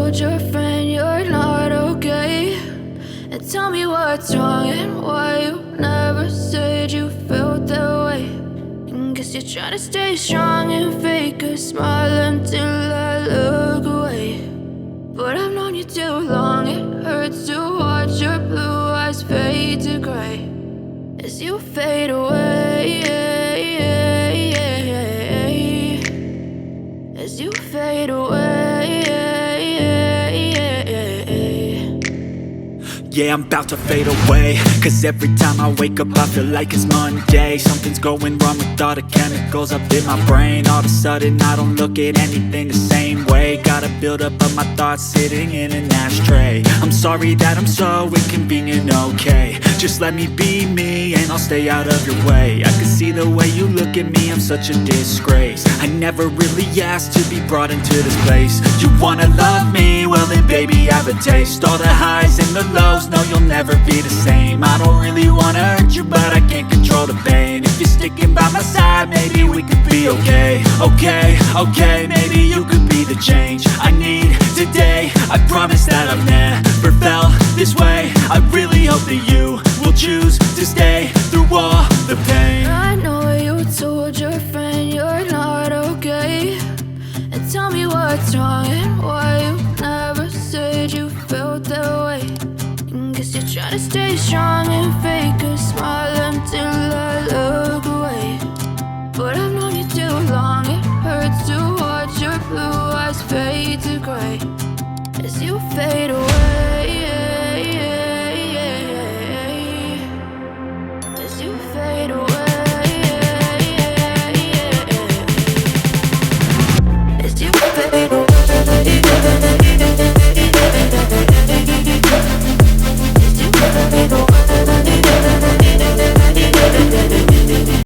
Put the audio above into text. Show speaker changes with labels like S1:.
S1: told your friend you're not okay? And tell me what's wrong and why you never said you felt that way. And guess you're trying to stay strong and fake a smile until I look away. But I've known you too long, it hurts to watch your blue eyes fade to gray as you fade away, as you fade away.
S2: Yeah, I'm about to fade away, cause every time I wake up I feel like it's Monday. Something's going wrong with all the chemicals up in my brain. All of a sudden I don't look at anything the same way. Gotta build up of my thoughts sitting in an ashtray. I'm sorry that I'm so inconvenient, okay? Just let me be me and I'll stay out of your way. I can see the way you look at me, I'm such a disgrace. I never really asked to be brought into this place. You wanna love me? Well then baby have a taste. All the highs and the lows, no you'll never be the same. I don't really wanna hurt you but I can't control the pain. If you're sticking by my side maybe we could be okay. Okay, maybe you could be the change I need today. I promise that I've never felt this way. I really hope that you will choose to stay through all the pain.
S1: I know you told your friend you're not okay. And tell me what's wrong and why you never said you felt that way. And guess you're trying to stay strong and fake a smile until I look away. But I've known you too long, it hurts to watch your blue eyes fade to gray as you fade away.